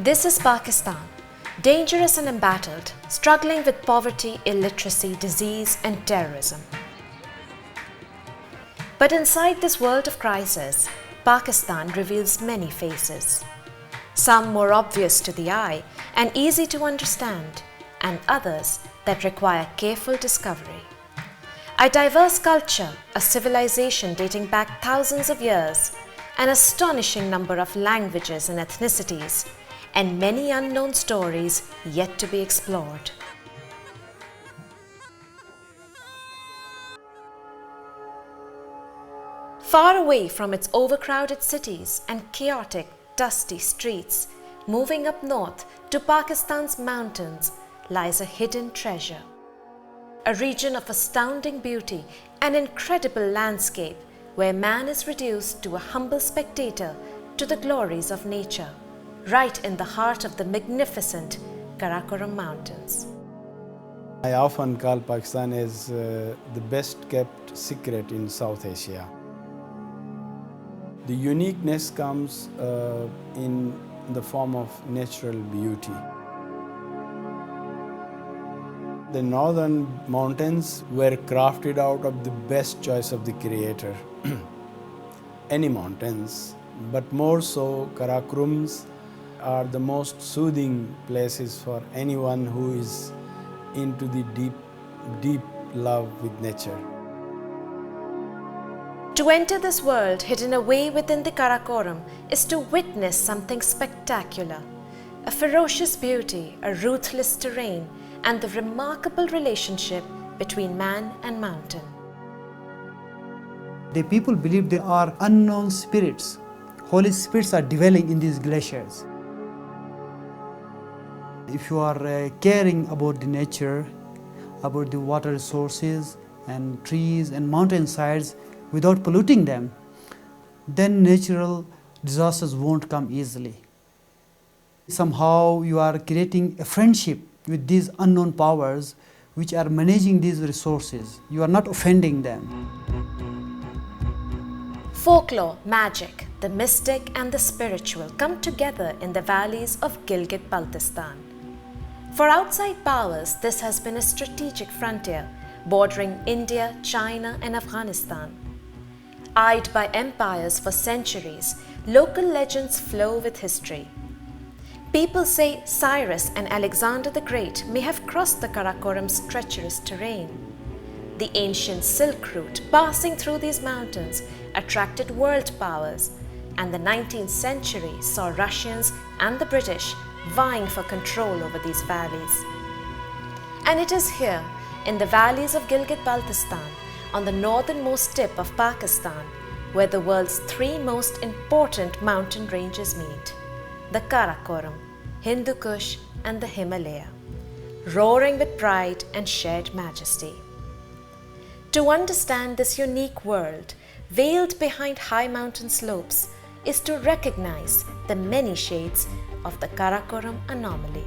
This is Pakistan, dangerous and embattled, struggling with poverty, illiteracy, disease, and terrorism. But inside this world of crisis, Pakistan reveals many faces. Some more obvious to the eye and easy to understand, and others that require careful discovery. A diverse culture, a civilization dating back thousands of years, an astonishing number of languages and ethnicities, and many unknown stories yet to be explored. Far away from its overcrowded cities and chaotic, dusty streets, moving up north to Pakistan's mountains lies a hidden treasure. A region of astounding beauty and incredible landscape where man is reduced to a humble spectator to the glories of nature, right in the heart of the magnificent Karakoram Mountains. I often call Pakistan as the best kept secret in South Asia. The uniqueness comes in the form of natural beauty. The northern mountains were crafted out of the best choice of the Creator. Any mountains, but more so Karakorams are the most soothing places for anyone who is into the deep love with nature. To enter this world hidden away within the Karakoram is to witness something spectacular, a ferocious beauty, a ruthless terrain, and the remarkable relationship between man and mountain. The people believe there are unknown spirits. Holy spirits are dwelling in these glaciers. If you are caring about the nature, about the water resources and trees and mountainsides without polluting them, then natural disasters won't come easily. Somehow you are creating a friendship with these unknown powers which are managing these resources. You are not offending them. Folklore, magic, the mystic and the spiritual come together in the valleys of Gilgit-Baltistan. For outside powers, this has been a strategic frontier bordering India, China and Afghanistan. Eyed by empires for centuries, local legends flow with history. People say Cyrus and Alexander the Great may have crossed the Karakoram's treacherous terrain. The ancient Silk Route passing through these mountains attracted world powers, and the 19th century saw Russians and the British vying for control over these valleys. And it is here, in the valleys of Gilgit-Baltistan, on the northernmost tip of Pakistan, where the world's three most important mountain ranges meet: the Karakoram, Hindu Kush and the Himalaya, roaring with pride and shared majesty. To understand this unique world, veiled behind high mountain slopes, is to recognize the many shades of the Karakoram anomaly.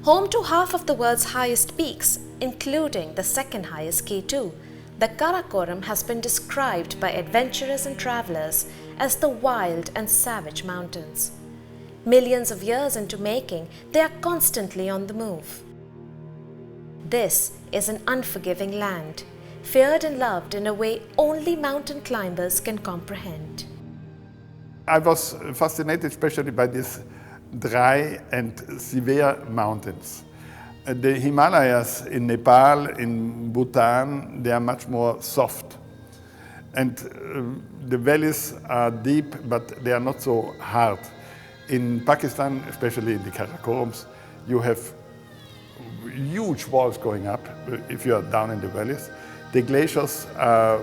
Home to half of the world's highest peaks, including the second highest K2, the Karakoram has been described by adventurers and travelers as the wild and savage mountains. Millions of years into making, they are constantly on the move. This is an unforgiving land, feared and loved in a way only mountain climbers can comprehend. I was fascinated especially by these dry and severe mountains. The Himalayas in Nepal, in Bhutan, they are much more soft. And the valleys are deep, but they are not so hard. In Pakistan, especially in the Karakorams, you have huge walls going up if you are down in the valleys. The glaciers are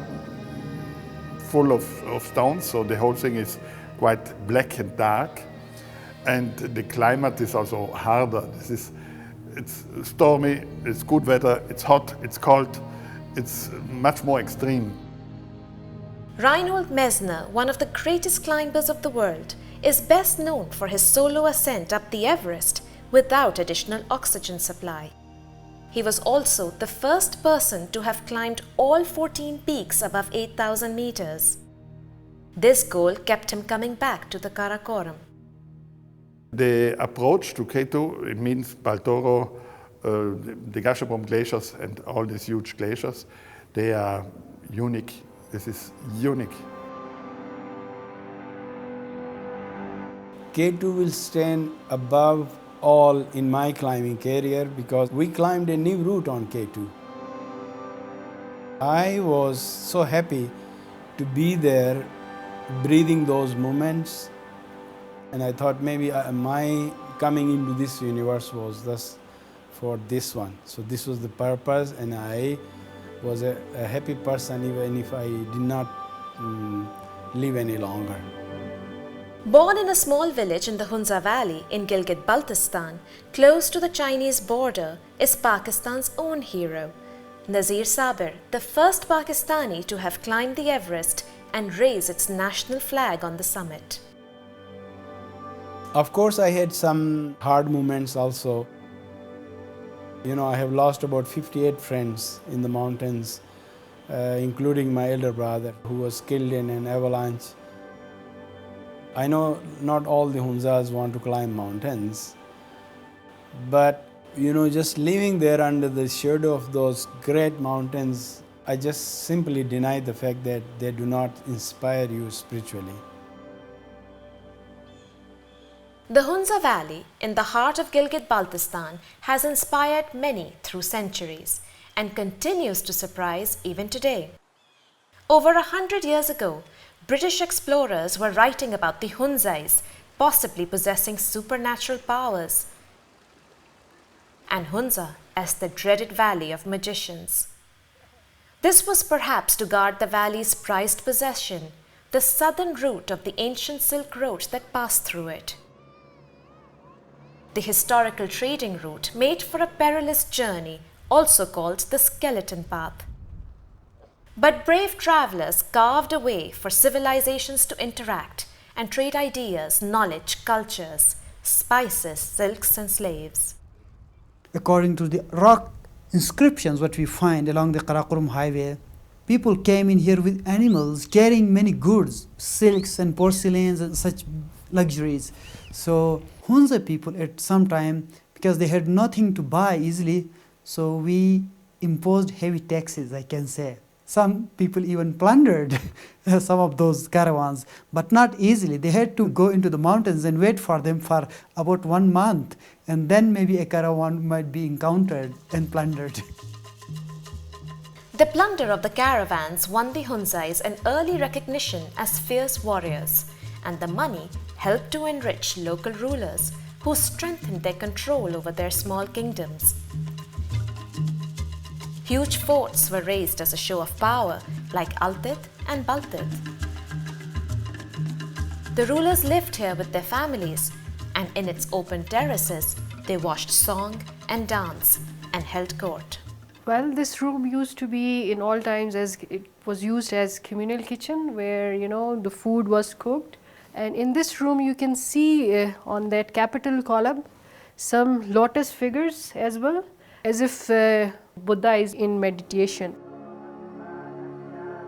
full of stones, so the whole thing is quite black and dark. And the climate is also harder. It's stormy, it's good weather, it's hot, it's cold, it's much more extreme. Reinhold Messner, one of the greatest climbers of the world, is best known for his solo ascent up the Everest without additional oxygen supply. He was also the first person to have climbed all 14 peaks above 8,000 meters. This goal kept him coming back to the Karakoram. The approach to K2, it means Baltoro, the Gasherbrum glaciers and all these huge glaciers, they are unique. This is unique. K2 will stand above all in my climbing career because we climbed a new route on K2. I was so happy to be there, breathing those moments, and I thought maybe my coming into this universe was thus for this one. So this was the purpose, and I was a happy person even if I did not live any longer. Born in a small village in the Hunza Valley in Gilgit-Baltistan, close to the Chinese border, is Pakistan's own hero, Nazir Sabir, the first Pakistani to have climbed the Everest and raise its national flag on the summit. Of course, I had some hard moments also. You know, I have lost about 58 friends in the mountains, including my elder brother who was killed in an avalanche. I know not all the Hunzas want to climb mountains, but you know, just living there under the shadow of those great mountains, I just simply deny the fact that they do not inspire you spiritually. The Hunza Valley, in the heart of Gilgit-Baltistan, has inspired many through centuries and continues to surprise even today. Over 100 years ago, British explorers were writing about the Hunzais possibly possessing supernatural powers, and Hunza as the dreaded valley of magicians. This was perhaps to guard the valley's prized possession, the southern route of the ancient Silk Road that passed through it. The historical trading route made for a perilous journey, also called the Skeleton Path. But brave travelers carved a way for civilizations to interact and trade ideas, knowledge, cultures, spices, silks and slaves. According to the rock inscriptions what we find along the Karakoram highway, people came in here with animals carrying many goods, silks and porcelains and such luxuries. So Hunza people at some time, because they had nothing to buy easily, so we imposed heavy taxes, I can say. Some people even plundered some of those caravans, but not easily. They had to go into the mountains and wait for them for about 1 month, and then maybe a caravan might be encountered and plundered. The plunder of the caravans won the Hunzais an early recognition as fierce warriors, and the money helped to enrich local rulers who strengthened their control over their small kingdoms. Huge forts were raised as a show of power, like Altit and Baltit. The rulers lived here with their families, and in its open terraces, they watched song and dance and held court. Well, this room used to be in all times it was used as communal kitchen where, the food was cooked. And in this room you can see on that capital column some lotus figures as well, as if Buddha is in meditation.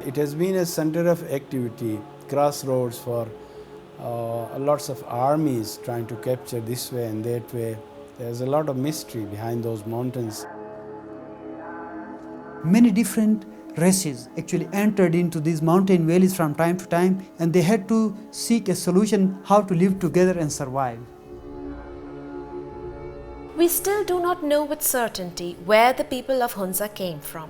It has been a center of activity, crossroads for lots of armies trying to capture this way and that way. There's a lot of mystery behind those mountains. Many different races actually entered into these mountain valleys from time to time, and they had to seek a solution how to live together and survive. We still do not know with certainty where the people of Hunza came from.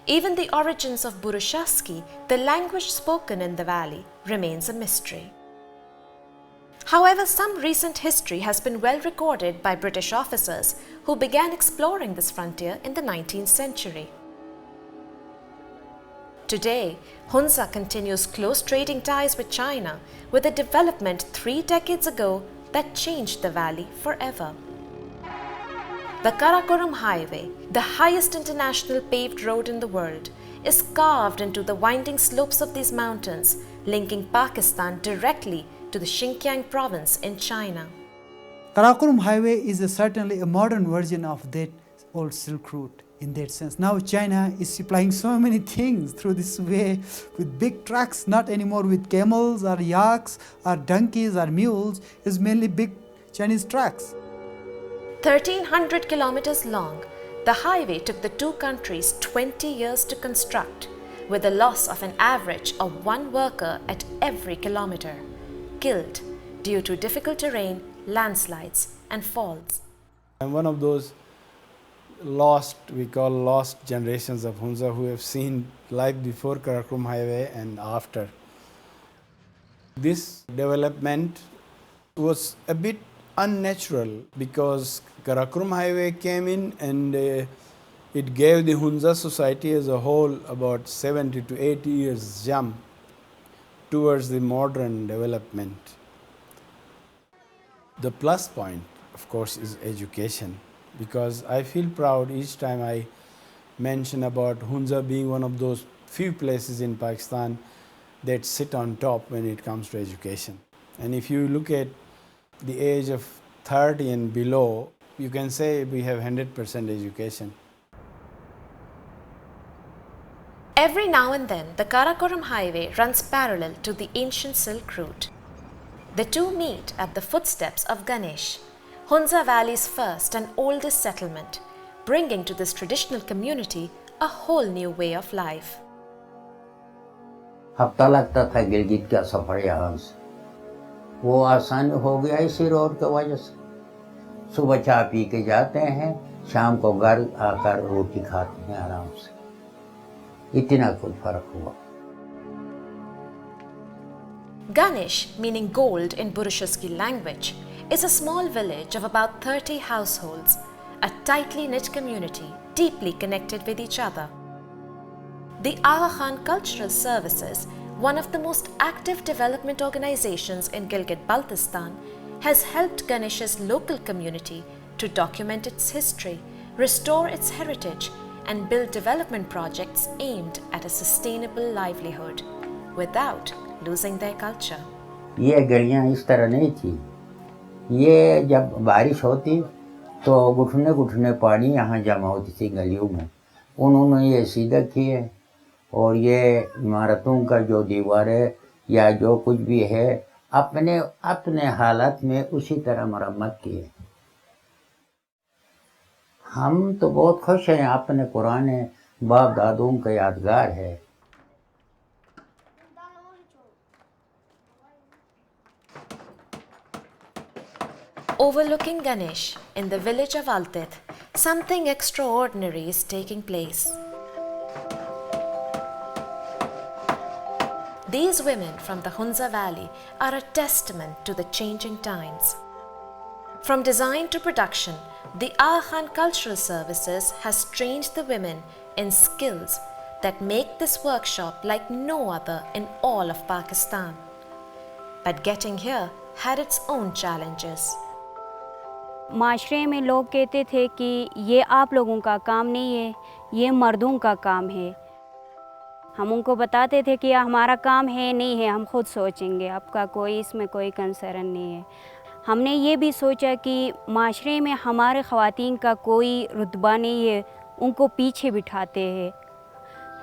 Even the origins of Burushaski, the language spoken in the valley, remains a mystery. However, some recent history has been well recorded by British officers who began exploring this frontier in the 19th century. Today, Hunza continues close trading ties with China, with a development 3 decades ago that changed the valley forever. The Karakoram Highway, the highest international paved road in the world, is carved into the winding slopes of these mountains, linking Pakistan directly to the Xinjiang province in China. Karakoram Highway is certainly a modern version of that old Silk Route in that sense. Now China is supplying so many things through this way with big trucks, not anymore with camels or yaks or donkeys or mules. It's mainly big Chinese trucks. 1,300 kilometers long, the highway took the two countries 20 years to construct, with the loss of an average of 1 worker at every kilometer, killed due to difficult terrain, landslides and falls. I'm one of those we call lost generations of Hunza who have seen life before Karakoram Highway and after. This development was a bit unnatural because Karakoram Highway came in and it gave the Hunza society as a whole about 70 to 80 years jump towards the modern development. The plus point, of course, is education, because I feel proud each time I mention about Hunza being one of those few places in Pakistan that sit on top when it comes to education. And if you look at the age of 30 and below, you can say we have 100% education. Every now and then, the Karakoram Highway runs parallel to the ancient Silk Route. The two meet at the footsteps of Ganesh, Hunza Valley's first and oldest settlement, bringing to this traditional community a whole new way of life. हफ्ता लगता था गिलगित का सफ़र यहाँ से, वो आसान हो गया इसी रोड की वजह से। सुबह चाय पी के जाते हैं, शाम को घर आकर रोटी खाते हैं आराम से। इतना कुछ फर्क हुआ। Ganesh, meaning gold in Burushaski language, is a small village of about 30 households, a tightly knit community deeply connected with each other. The Aga Khan Cultural Services, one of the most active development organizations in Gilgit-Baltistan, has helped Ganesh's local community to document its history, restore its heritage, and build development projects aimed at a sustainable livelihood without losing their culture. ये गलियां इस तरह नहीं थी। ये जब बारिश होती तो घुटने घुटने पानी यहाँ जमा होती थी गलियों में। उन्होंने ये सीधा किए और ये इमारतों का जो दीवारें या जो कुछ भी है अपने अपने हालत में उसी तरह मरम्मत किए। हम तो बहुत खुश हैं, अपने पुराने बाप दादों का यादगार है। Overlooking Ganesh, in the village of Altith, something extraordinary is taking place. These women from the Hunza Valley are a testament to the changing times. From design to production, the Aga Khan Cultural Services has trained the women in skills that make this workshop like no other in all of Pakistan. But getting here had its own challenges. माशरे में लोग कहते थे कि ये आप लोगों का काम नहीं है, ये मर्दों का काम है। हम उनको बताते थे कि हमारा काम है नहीं है, हम खुद सोचेंगे, आपका कोई इसमें कोई कंसर्न नहीं है। हमने ये भी सोचा कि माशरे में हमारे ख़वातीन का कोई रुतबा नहीं है, उनको पीछे बिठाते हैं।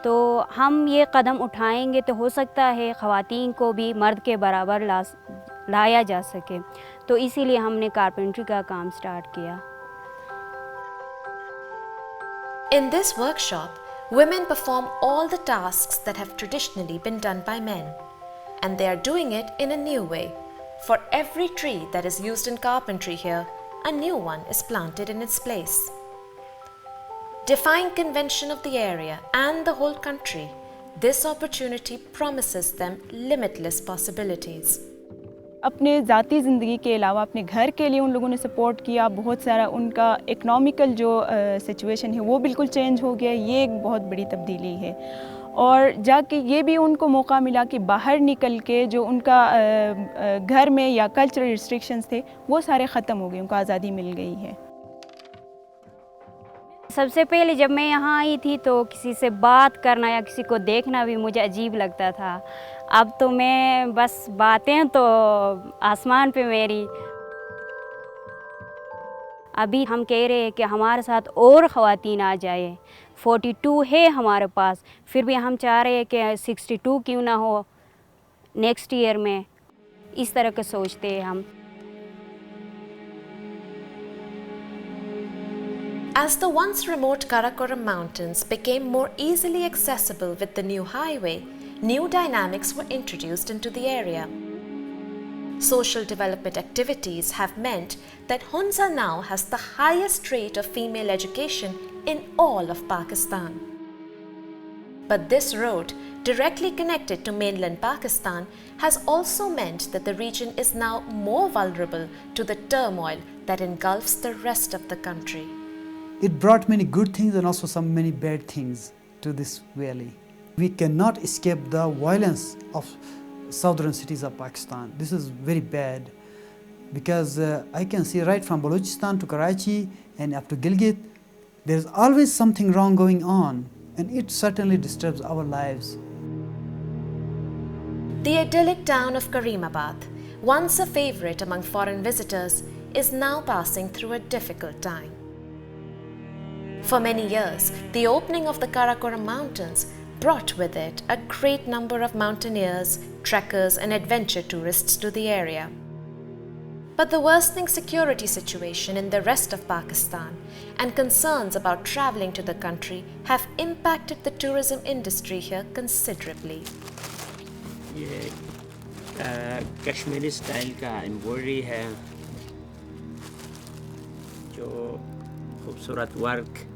तो हम ये कदम उठाएंगे तो हो सकता है ख़वातीन को भी मर्द के बराबर लाया जा सके। तो इसीलिए हमने कारपेंट्री का काम स्टार्ट किया। In this workshop, women perform all the tasks that have traditionally been done by men, and they are doing it in a new way. For every tree that is used in carpentry here, a new one is planted in its place. Defying convention of the area and the whole country, this opportunity promises them limitless possibilities. अपने ज़ाती ज़िंदगी के अलावा अपने घर के लिए उन लोगों ने सपोर्ट किया, बहुत सारा उनका इकोनॉमिकल जो सिचुएशन है वो बिल्कुल चेंज हो गया, ये एक बहुत बड़ी तब्दीली है। और जाके ये भी उनको मौका मिला कि बाहर निकल के जो उनका घर में या कल्चरल रिस्ट्रिक्शंस थे वो सारे ख़त्म हो गए, उनको आज़ादी मिल गई है। सबसे पहले जब मैं यहाँ आई थी तो किसी से बात करना या किसी को देखना भी मुझे अजीब लगता था। अब तो मैं बस बातें तो आसमान पे मेरी। अभी हम कह रहे हैं कि हमारे साथ और ख़वातीन आ जाए। 42 है हमारे पास, फिर भी हम चाह रहे हैं कि 62 क्यों ना हो नेक्स्ट ईयर में। इस तरह के सोचते हैं हम। As the once remote Karakoram Mountains became more easily accessible with the new highway, new dynamics were introduced into the area. Social development activities have meant that Hunza now has the highest rate of female education in all of Pakistan. But this road, directly connected to mainland Pakistan, has also meant that the region is now more vulnerable to the turmoil that engulfs the rest of the country. It brought many good things and also some many bad things to this valley. We cannot escape the violence of southern cities of Pakistan. This is very bad because I can see right from Balochistan to Karachi and up to Gilgit, there's always something wrong going on, and it certainly disturbs our lives. The idyllic town of Karimabad, once a favorite among foreign visitors, is now passing through a difficult time. For many years, the opening of the Karakoram Mountains brought with it a great number of mountaineers, trekkers and adventure tourists to the area. But the worsening security situation in the rest of Pakistan and concerns about travelling to the country have impacted the tourism industry here considerably. ये Kashmiri style का embroidery है, जो खूबसूरत work,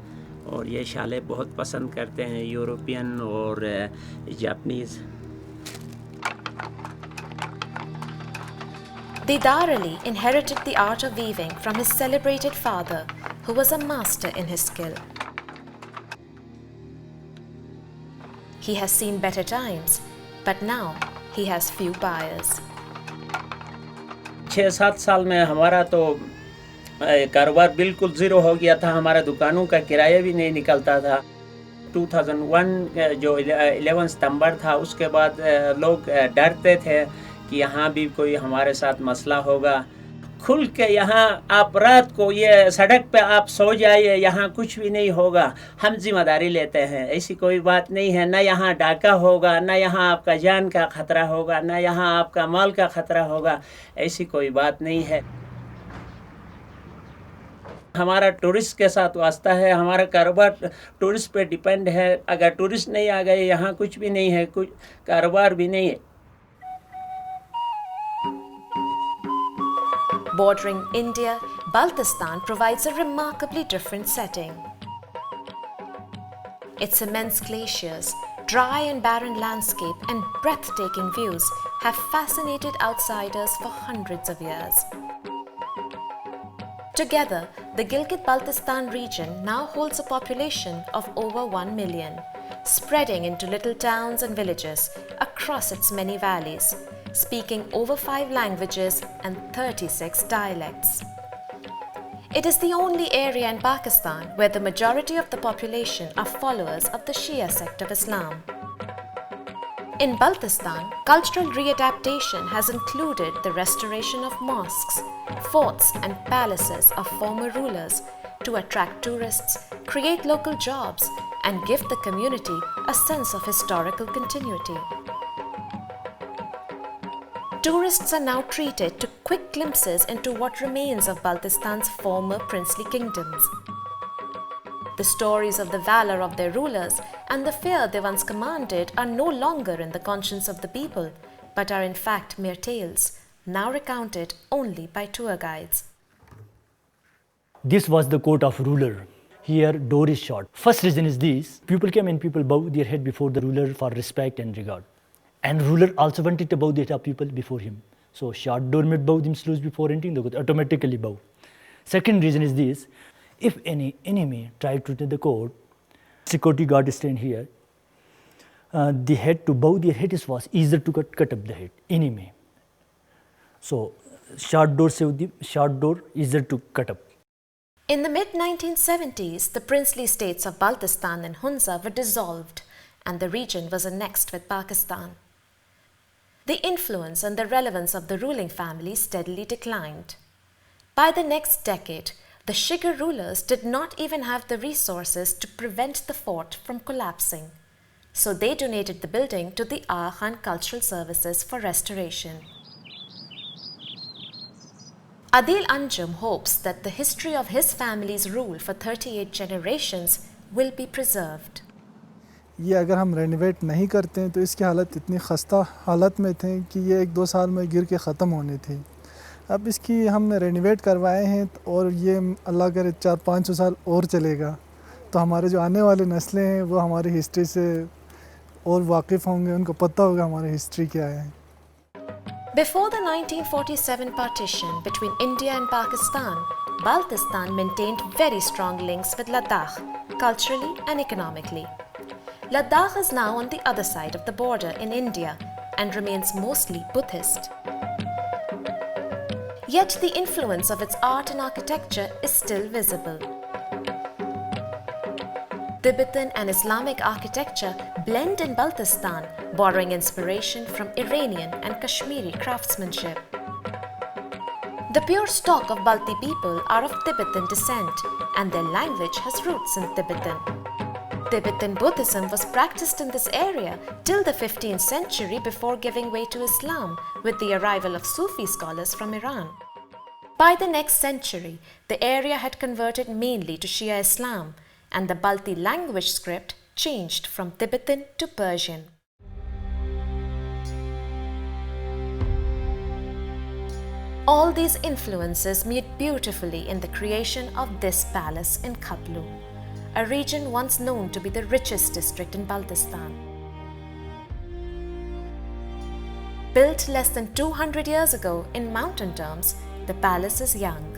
और ये शालें बहुत पसंद करते हैं यूरोपियन और Japanese. Didar Ali inherited the art of weaving from his celebrated father, who was a master in his skill. He has seen better times, but now he has few buyers. 6-7 साल में हमारा तो कारोबार बिल्कुल zero हो गया था। हमारा दुकानों का किराया भी नहीं निकलता था। 2001 जो 11 सितंबर था, उसके बाद लोग डरते थे कि यहाँ भी कोई हमारे साथ मसला होगा। खुल के यहाँ आप रात को ये सड़क पे आप सो जाइए, यहाँ कुछ भी नहीं होगा, हम जिम्मेदारी लेते हैं। ऐसी कोई बात नहीं है, ना यहाँ डाका होगा, ना यहाँ आपका जान का ख़तरा होगा, ना यहाँ आपका माल का ख़तरा होगा, ऐसी कोई बात नहीं है। हमारा टूरिस्ट के साथ वास्ता है, हमारा कारोबार टूरिस्ट पे डिपेंड है। अगर टूरिस्ट नहीं आ गए, यहाँ कुछ भी नहीं है, कुछ कारोबार भी नहीं है। Bordering India, Baltistan provides a remarkably different setting. Its immense glaciers, dry and barren landscape and breathtaking views have fascinated outsiders for hundreds of years. Together, the Gilgit-Baltistan region now holds a population of over 1 million, spreading into little towns and villages across its many valleys, speaking over 5 languages and 36 dialects. It is the only area in Pakistan where the majority of the population are followers of the Shia sect of Islam. In Baltistan, cultural readaptation has included the restoration of mosques, forts and palaces of former rulers to attract tourists, create local jobs and give the community a sense of historical continuity. Tourists are now treated to quick glimpses into what remains of Baltistan's former princely kingdoms. The stories of the valor of their rulers and the fear they once commanded are no longer in the conscience of the people, but are in fact mere tales, now recounted only by tour guides. This was the court of ruler. Here, door is short. First reason is this: people came and people bow their head before the ruler for respect and regard. And ruler also wanted to bow the head of people before him. So short door may bow themselves before entering, they would automatically bow. Second reason is this: if any enemy tried to enter the court, security guard stand here. The head to bow their head was easier to cut up the head, enemy. So short door easier to cut up. In the mid-1970s, the princely states of Baltistan and Hunza were dissolved, and the region was annexed with Pakistan. The influence and the relevance of the ruling family steadily declined. By the next decade, the Shigar rulers did not even have the resources to prevent the fort from collapsing, so they donated the building to the Aga Khan Cultural Services for restoration. Adil Anjum hopes that the history of his family's rule for 38 generations will be preserved. ये अगर हम renovate नहीं करते हैं तो इसकी हालत इतनी खस्ता हालत में थे कि ये 1-2 साल में गिर के ख़त्म होने थी। अब इसकी हमने रेनोवेट करवाए हैं और ये अल्लाह करे 400-500 साल और चलेगा, तो हमारे जो आने वाले नस्लें हैं वो हमारी हिस्ट्री से और वाकिफ़ होंगे, उनको पता होगा हमारी हिस्ट्री क्या है। Before the 1947 partition between India and Pakistan, Baltistan maintained very strong links with Ladakh, culturally and economically. Ladakh is now on the other side of the border in India and remains mostly Buddhist. Yet the influence of its art and architecture is still visible. Tibetan and Islamic architecture blend in Baltistan, borrowing inspiration from Iranian and Kashmiri craftsmanship. The pure stock of Balti people are of Tibetan descent, and their language has roots in Tibetan. Tibetan Buddhism was practiced in this area till the 15th century before giving way to Islam with the arrival of Sufi scholars from Iran. By the next century, the area had converted mainly to Shia Islam, and the Balti language script changed from Tibetan to Persian. All these influences meet beautifully in the creation of this palace in Khaplu, a region once known to be the richest district in Baltistan. Built less than 200 years ago in mountain terms, the palace is young.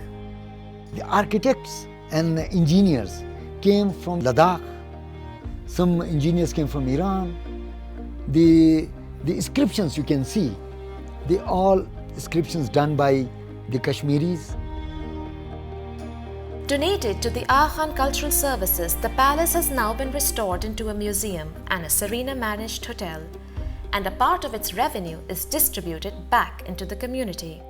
The architects and engineers came from Ladakh. Some engineers came from Iran. The inscriptions you can see, they all inscriptions done by the Kashmiris. Donated to the Aga Khan Cultural Services, the palace has now been restored into a museum and a Serena-managed hotel, and a part of its revenue is distributed back into the community.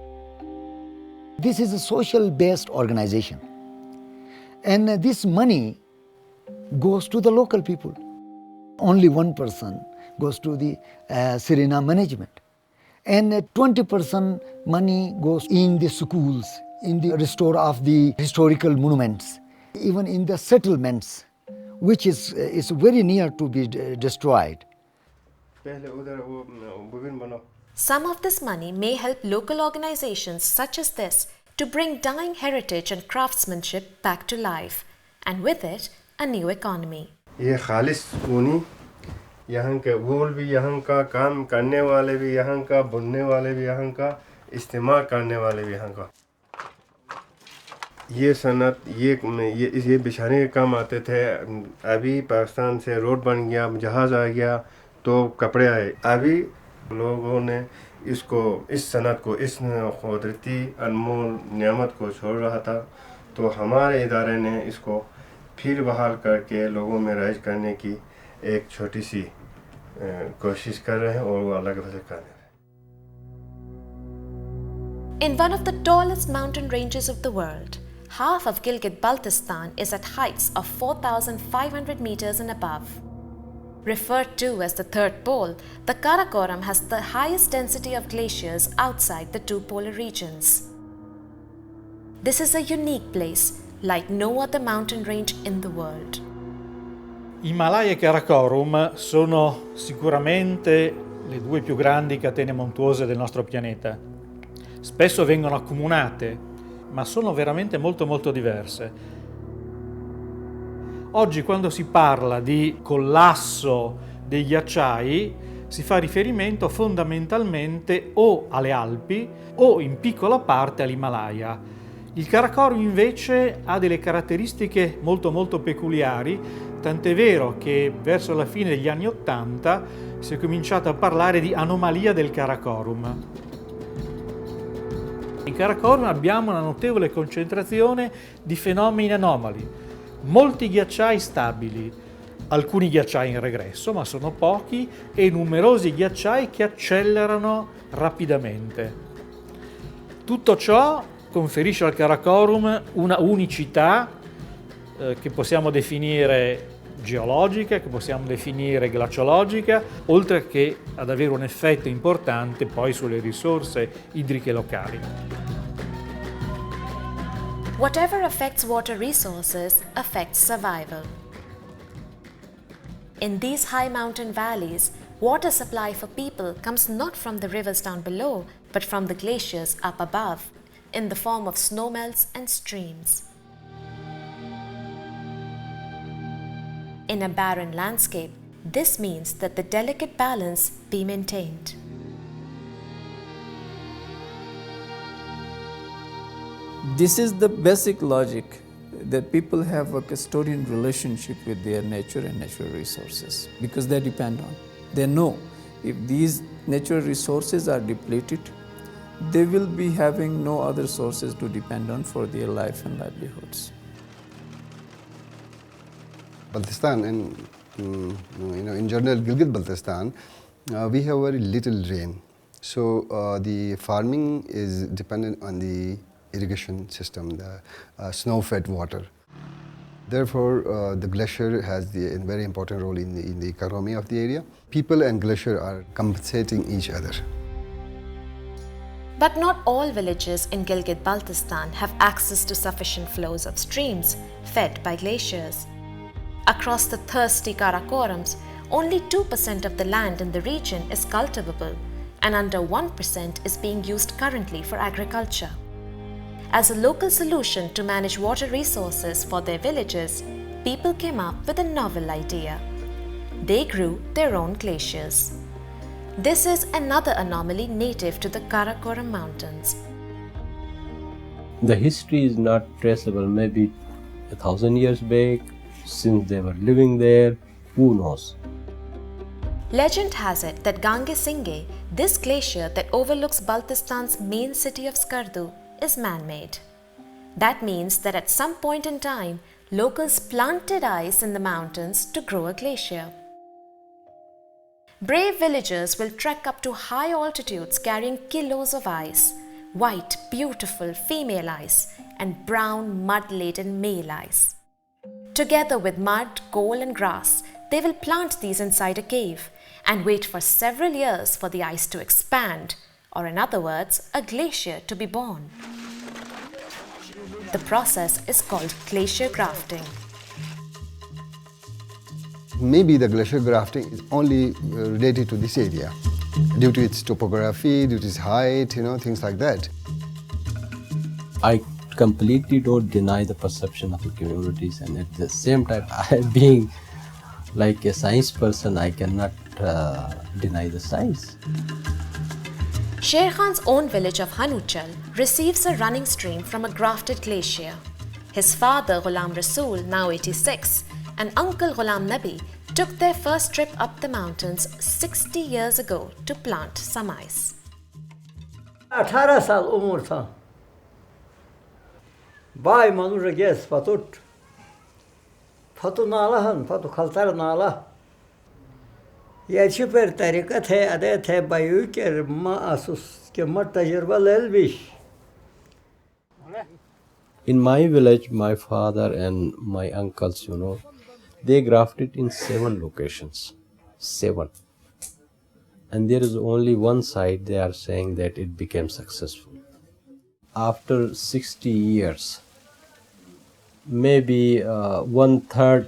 This is a social-based organization, and this money goes to the local people. Only 1% goes to the Serena management, and 20% money goes in the schools, in the restore of the historical monuments, even in the settlements, which is very near to be destroyed. Some of this money may help local organizations such as this to bring dying heritage and craftsmanship back to life, and with it, a new economy. ये खालिस ऊनी, यहाँ के वूल भी यहाँ का, काम करने वाले भी यहाँ का, बुनने वाले भी यहाँ का, इस्तेमाल करने वाले भी यहाँ का। ये सनत ये बिछाने के काम आते थे। अभी पाकिस्तान से रोड बन गया, जहाज़ आ गया, तो कपड़े आए। अभी लोगों ने इसको, इस सनत को, इस कुदरती अनमोल नियामत को छोड़ रहा था, तो हमारे इदारे ने इसको फिर बहाल करके लोगों में राइज करने की एक छोटी सी कोशिश कर रहे हैं, और वो अल्लाह के फजल कर रहे हैं। In one of the tallest mountain ranges of the world, half of Gilgit-Baltistan is at heights of 4,500 meters and above. Referred to as the third pole, the Karakoram has the highest density of glaciers outside the two polar regions. This is a unique place, like no other mountain range in the world. Himalaya e Karakoram sono sicuramente le due più grandi catene montuose del nostro pianeta. Spesso vengono accomunate, ma sono veramente molto diverse. Oggi quando si parla di collasso dei ghiacciai si fa riferimento fondamentalmente o alle Alpi o in piccola parte all'Himalaya. Il Karakoram invece ha delle caratteristiche molto peculiari, tant'è vero che verso la fine degli anni '80 si è cominciato a parlare di anomalia del Karakoram. In Karakoram abbiamo una notevole concentrazione di fenomeni anomali, molti ghiacciai stabili, alcuni ghiacciai in regresso, ma sono pochi, e numerosi ghiacciai che accelerano rapidamente. Tutto ciò conferisce al Karakoram una unicità che possiamo definire geologica, che possiamo definire glaciologica, oltre che ad avere un effetto importante poi sulle risorse idriche locali. Whatever affects water resources affects survival. In these high mountain valleys, water supply for people comes not from the rivers down below, but from the glaciers up above, in the form of snowmelts and streams. In a barren landscape, this means that the delicate balance be maintained. This is the basic logic that people have a custodian relationship with their nature and natural resources because they depend on. They know if these natural resources are depleted, they will be having no other sources to depend on for their life and livelihoods. Baltistan and in general Gilgit-Baltistan, we have very little rain. So the farming is dependent on the irrigation system, the snow-fed water. Therefore, the glacier has a very important role in the economy of the area. People and glacier are compensating each other. But not all villages in Gilgit-Baltistan have access to sufficient flows of streams fed by glaciers. Across the thirsty Karakorams, only 2% of the land in the region is cultivable, and under 1% is being used currently for agriculture. As a local solution to manage water resources for their villages, people came up with a novel idea. They grew their own glaciers. This is another anomaly native to the Karakoram Mountains. The history is not traceable, maybe 1,000 years back, since they were living there, who knows. Legend has it that Gange Singhe, this glacier that overlooks Baltistan's main city of Skardu, is man-made. That means that at some point in time, locals planted ice in the mountains to grow a glacier. Brave villagers will trek up to high altitudes carrying kilos of ice, white, beautiful female ice and brown, mud-laden male ice. Together with mud, coal and grass, they will plant these inside a cave and wait for several years for the ice to expand, or in other words, a glacier to be born. The process is called glacier grafting. Maybe the glacier grafting is only related to this area due to its topography, due to its height, things like that. I completely don't deny the perception of the communities, and at the same time, being like a science person, I cannot deny the science. Sher Khan's own village of Hanuchal receives a running stream from a grafted glacier. His father, Ghulam Rasool, now 86, and uncle Ghulam Nabi took their first trip up the mountains 60 years ago to plant some ice. 18 साल उम्र था bye मनुष्य gas फतु नाला हन फतु खलतर नाला ये पर तरीका थे अदे थे बायु के मा आसुस के मत तजुर्बा लेल बिश. In my village, my father and my uncles, they grafted in 7 locations. 7. And there is only one side they are saying that it became successful. After 60 years, maybe 1/3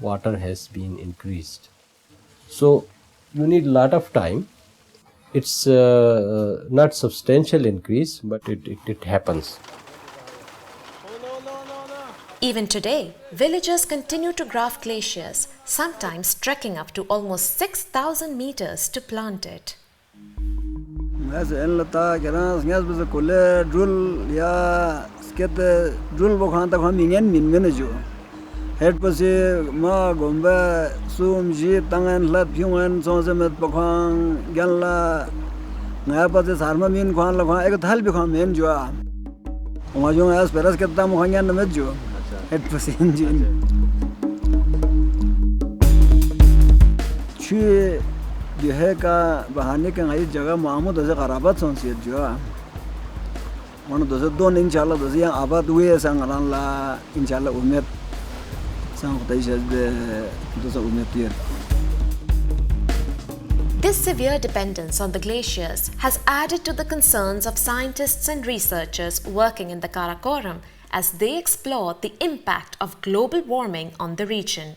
water has been increased. So you need a lot of time. It's not substantial increase, but it happens. Even today, villagers continue to graft glaciers, sometimes trekking up to almost 6,000 meters to plant it. Het pasi ma gomba sum ji tangan lat pyungan sonsemet bakang ganla ngaya pasi sarma min khan la khan ek thal bi khan men jo ma jo as peras ke tam khan yan met jo het pasi ji chi de hai ka bahane ke ngai jagah mahmud ase qarabat sonsiet jo mano dose don inshallah dose yang abad huए sangalan la inshallah umet. This severe dependence on the glaciers has added to the concerns of scientists and researchers working in the Karakoram as they explore the impact of global warming on the region.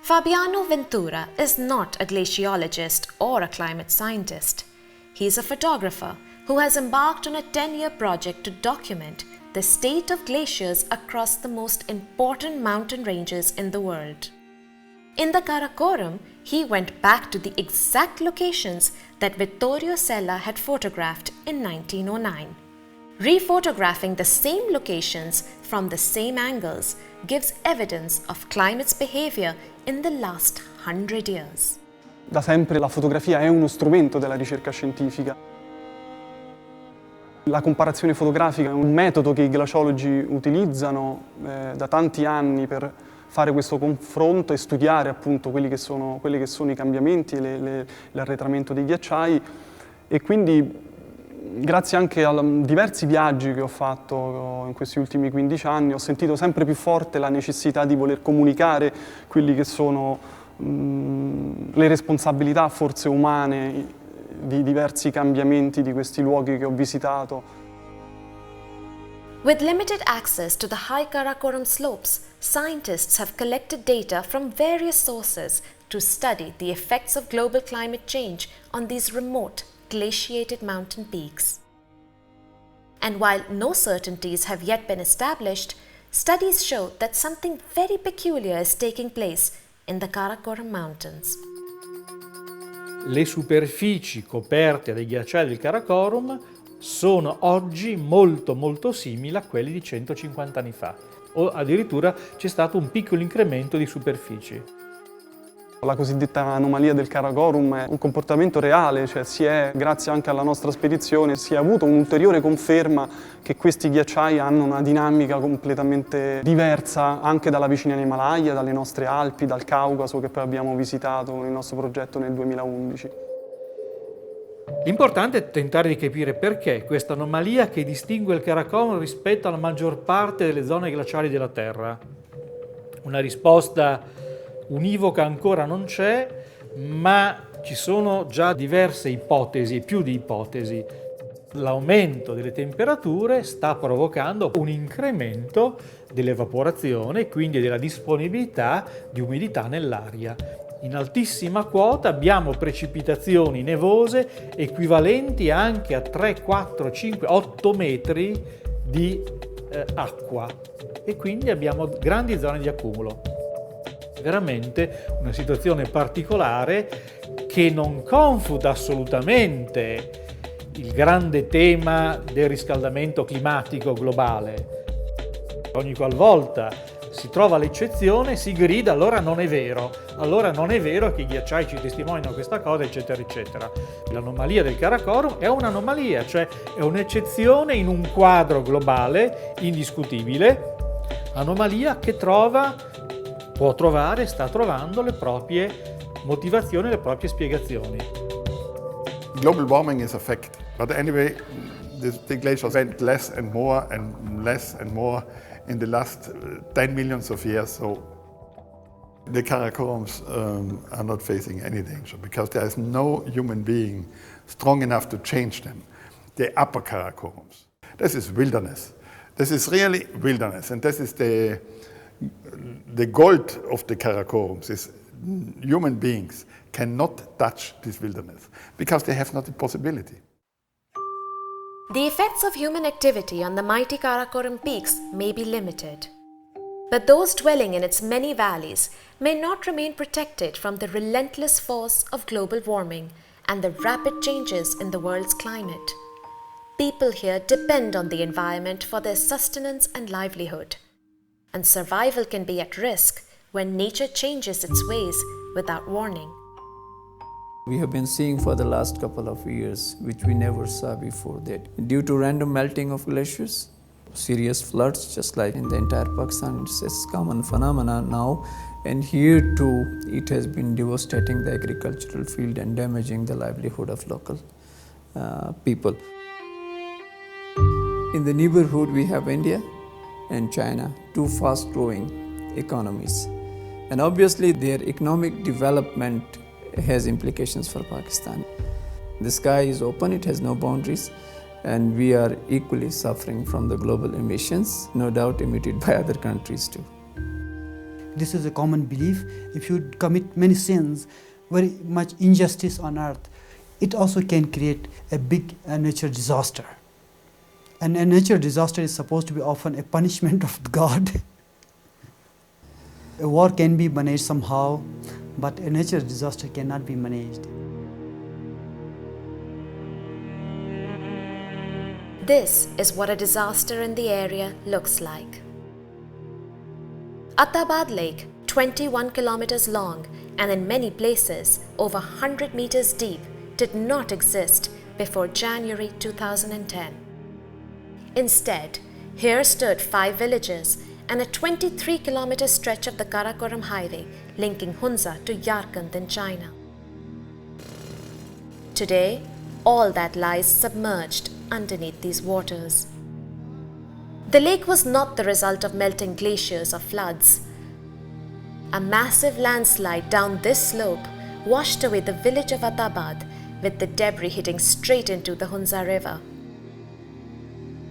Fabiano Ventura is not a glaciologist or a climate scientist. He is a photographer who has embarked on a 10-year project to document the state of glaciers across the most important mountain ranges in the world. In the Karakoram, he went back to the exact locations that Vittorio Sella had photographed in 1909. Rephotographing the same locations from the same angles gives evidence of climate's behavior in the last 100 years. Da sempre la fotografia è uno strumento della ricerca scientifica. La comparazione fotografica è un metodo che i glaciologi utilizzano da tanti anni per fare questo confronto e studiare appunto quelli che sono i cambiamenti e l'arretramento dei ghiacciai, e quindi grazie anche a diversi viaggi che ho fatto in questi ultimi 15 anni ho sentito sempre più forte la necessità di voler comunicare quelli che sono le responsabilità forse umane di diversi cambiamenti di questi luoghi che ho visitato. With limited access to the high Karakoram slopes, scientists have collected data from various sources to study the effects of global climate change on these remote, glaciated mountain peaks. And while no certainties have yet been established, studies show that something very peculiar is taking place in the Karakoram Mountains. Le superfici coperte dai ghiacciai del Karakoram sono oggi molto simili a quelli di 150 anni fa, o addirittura c'è stato un piccolo incremento di superfici. La cosiddetta anomalia del Karakoram è un comportamento reale, cioè grazie anche alla nostra spedizione si è avuto un'ulteriore conferma che questi ghiacciai hanno una dinamica completamente diversa anche dalla vicina Himalaya, dalle nostre Alpi, dal Caucaso che poi abbiamo visitato con il nostro progetto nel 2011. L'importante è tentare di capire perché questa anomalia che distingue il Karakoram rispetto alla maggior parte delle zone glaciali della Terra. Una risposta univoca ancora non c'è, ma ci sono già diverse ipotesi, più di ipotesi. L'aumento delle temperature sta provocando un incremento dell'evaporazione e quindi della disponibilità di umidità nell'aria. In altissima quota abbiamo precipitazioni nevose equivalenti anche a 3, 4, 5, 8 metri di acqua e quindi abbiamo grandi zone di accumulo. Veramente una situazione particolare che non confuta assolutamente il grande tema del riscaldamento climatico globale. Ogni qualvolta si trova l'eccezione si grida allora non è vero che i ghiacciai ci testimoniano questa cosa, eccetera, eccetera. L'anomalia del Karakoram è un'anomalia, cioè è un'eccezione in un quadro globale indiscutibile, anomalia che può trovare, sta trovando le proprie motivazioni, le proprie spiegazioni. Global warming is a fact, but anyway, the glaciers went less and more in the last 10 millions of years, so the Karakorams are not facing any danger because there is no human being strong enough to change them. The upper Karakorams, this is wilderness. This is really wilderness, and this is the gold of the Karakorams is human beings cannot touch this wilderness because they have not the possibility. The effects of human activity on the mighty Karakoram peaks may be limited, but those dwelling in its many valleys may not remain protected from the relentless force of global warming and the rapid changes in the world's climate. People here depend on the environment for their sustenance and livelihood, and survival can be at risk when nature changes its ways without warning. We have been seeing for the last couple of years, which we never saw before that. Due to random melting of glaciers, serious floods, just like in the entire Pakistan, it's a common phenomenon now. And here too, it has been devastating the agricultural field and damaging the livelihood of local people. In the neighborhood, we have India and China, two fast-growing economies. And obviously, their economic development has implications for Pakistan. The sky is open, it has no boundaries, and we are equally suffering from the global emissions, no doubt emitted by other countries too. This is a common belief. If you commit many sins, very much injustice on earth, it also can create a big natural disaster. And a natural disaster is supposed to be often a punishment of God. A war can be managed somehow, but a natural disaster cannot be managed. This is what a disaster in the area looks like. Attabad Lake, 21 kilometers long and in many places over 100 meters deep, did not exist before January 2010. Instead, here stood 5 villages and a 23-kilometer stretch of the Karakoram highway linking Hunza to Yarkand in China. Today, all that lies submerged underneath these waters. The lake was not the result of melting glaciers or floods. A massive landslide down this slope washed away the village of Attabad, with the debris hitting straight into the Hunza River.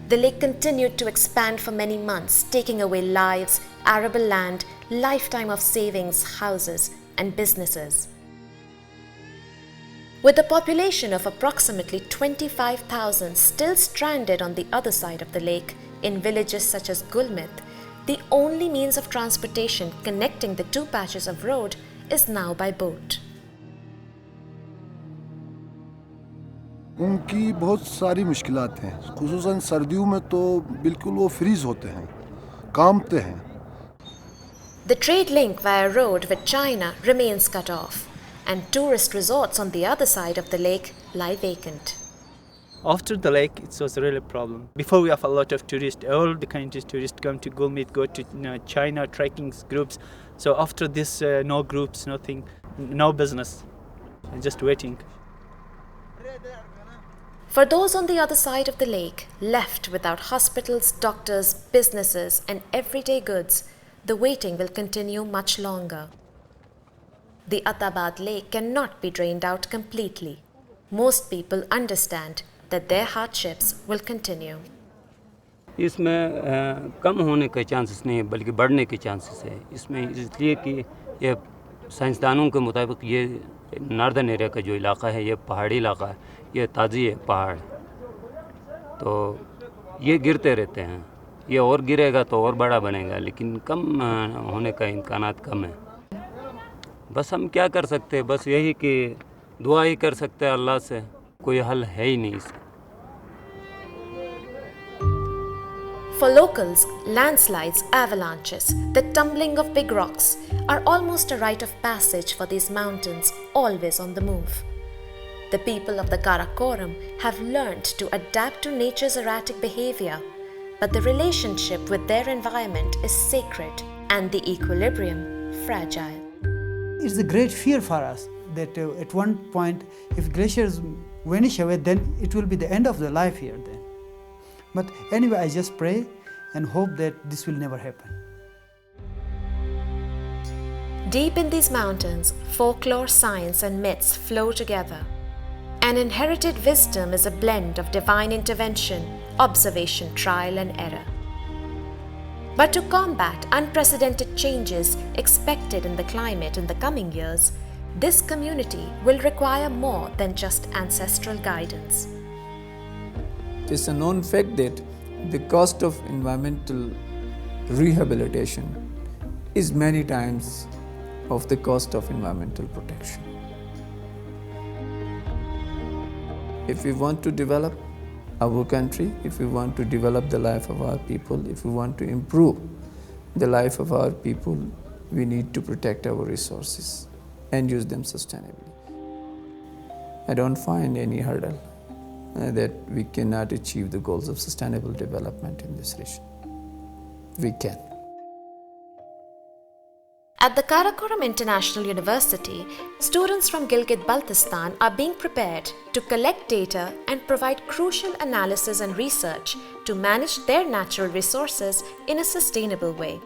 The lake continued to expand for many months, taking away lives, arable land, lifetime of savings, houses, and businesses. With a population of approximately 25,000 still stranded on the other side of the lake in villages such as Gulmit, the only means of transportation connecting the two patches of road is now by boat. उनकी बहुत सारी मुश्किलात हैं, खुसूसन सर्दियों में तो बिल्कुल वो फ्रीज होते हैं, कांपते हैं. The trade link via road with China remains cut off, and tourist resorts on the other side of the lake lie vacant. After the lake, it was really a problem. Before, we have a lot of tourists, all the countries tourists come to Gulmit, go to China, trekking groups. So after this, no groups, nothing, no business, just waiting. For those on the other side of the lake, left without hospitals, doctors, businesses, and everyday goods, the waiting will continue much longer. The Attabad lake cannot be drained out completely. Most people understand that their hardships will continue. इसमें कम होने के chances नहीं है, बल्कि बढ़ने के chances है. इसमें इसलिए कि ये साइंसदानों के मुताबिक ये नॉर्दर्न एरिया का जो इलाका है, ये पहाड़ी इलाका है, ये ताज़ी है पहाड़, तो ये गिरते रहते हैं. ये और गिरेगा तो और बड़ा बनेगा, लेकिन कम होने का इम्कानात कम है. बस हम क्या कर सकते हैं, बस यही कि दुआ ही कर सकते हैं अल्लाह से, कोई हल है ही नहीं इसका. For locals, landslides, avalanches, the tumbling of big rocks are almost a rite of passage for these mountains, always on the move. The people of the Karakoram have learned to adapt to nature's erratic behavior, but the relationship with their environment is sacred and the equilibrium fragile. It's a great fear for us that at one point, if glaciers vanish away, then it will be the end of the life here then. But anyway, I just pray and hope that this will never happen. Deep in these mountains, folklore, science, and myths flow together. An inherited wisdom is a blend of divine intervention, observation, trial, and error. But to combat unprecedented changes expected in the climate in the coming years, this community will require more than just ancestral guidance. It's a known fact that the cost of environmental rehabilitation is many times of the cost of environmental protection. If we want to develop our country, if we want to develop the life of our people, if we want to improve the life of our people, we need to protect our resources and use them sustainably. I don't find any hurdle that we cannot achieve the goals of sustainable development in this region. We can. At the Karakoram International University, students from Gilgit-Baltistan are being prepared to collect data and provide crucial analysis and research to manage their natural resources in a sustainable way.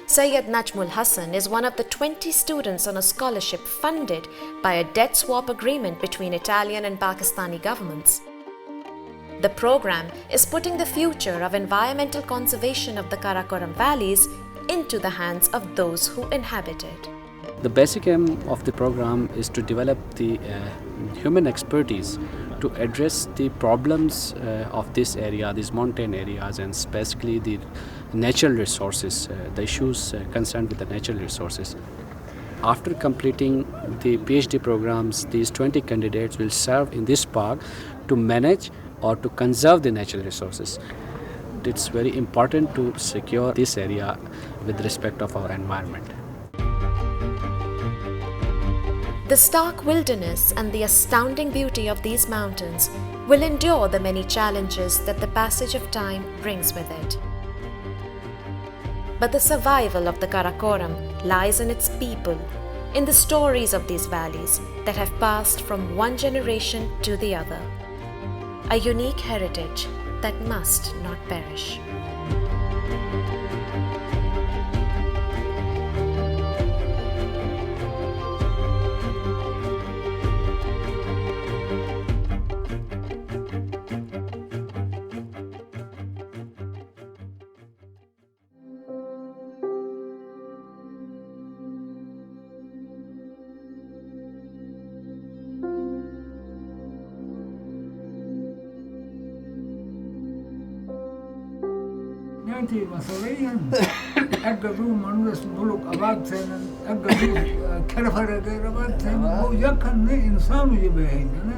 Sayyid Najmul Hassan is one of the 20 students on a scholarship funded by a debt swap agreement between Italian and Pakistani governments. The program is putting the future of environmental conservation of the Karakoram valleys into the hands of those who inhabit it. The basic aim of the program is to develop the human expertise to address the problems of this area, these mountain areas, and specifically the natural resources, the issues concerned with the natural resources. After completing the PhD programs, these 20 candidates will serve in this park to manage or to conserve the natural resources. It's very important to secure this area with respect of our environment. The stark wilderness and the astounding beauty of these mountains will endure the many challenges that the passage of time brings with it. But the survival of the Karakoram lies in its people, in the stories of these valleys that have passed from one generation to the other. A unique heritage that must not perish. Nanti masalahnya agak dulu manusia buluk abad sana agak dulu kerafar abad sana वो यकन ने इंसान ये बहन ना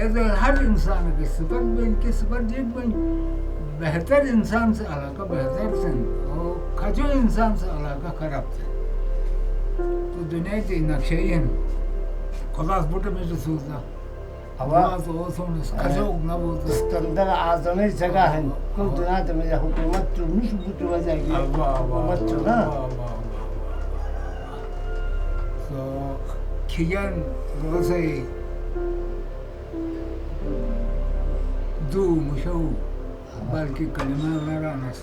ऐसे हर इंसान के सिफर जीत बन बेहतर इंसान से अलग बेहतर से और खजो इंसान से अलग खराब से तो दुनिया की नक्शेयन खलास बुटे में जो सोचा आवाज़ वो सुन खजो ना वो स्टैंडर्ड आज़मी जगह है कुल दुनिया में जो हुकूमत तो नहीं बुते वजह की हुकूमत तो ना so kian रोज़े दो मुशौ बल्कि कलमा लड़ा नस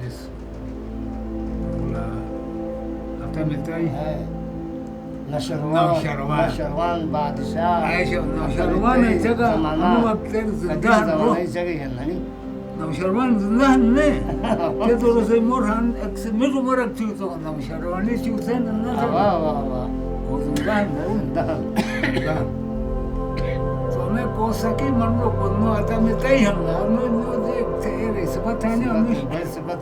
लिस ला आता मिलता है नौशरवान बादशाह नौशरवान है जगह हम वक्त ज़िंदान रो नौशरवान ज़िंदान ने के तो रोज़े मोरहान एक्स मिलो मोरक चीज़ तो नौशरवानी चीज़ है ना वाह वाह वाह वो ज़िंदान तो मैं को सकी मन लो बन्नो आता में तय हम ना नो देख थे सबत है ना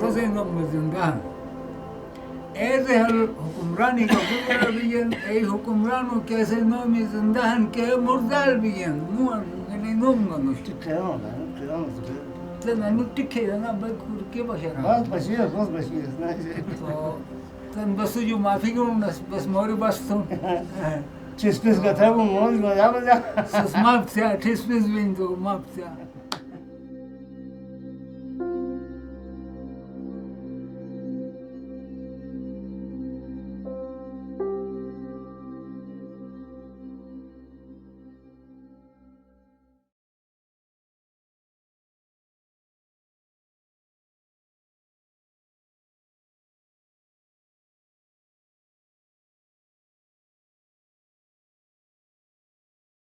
रोज़े नो ज़िंदान ऐसे हल हुक्मरानी का गुजरा भी हैं ऐ हुक्मरानों कैसे नो में ज़िंदान के मुर्दाल भी हैं मुआन ने नो मनुष्य तो ना नुटिके ना बकुर के बशरा बहुत बशिर तो तन बस जो माफी को बस मोरी बस तो चिस्पिस का था वो मोर मजा सस्माप से चिस्पिस भी तो माप से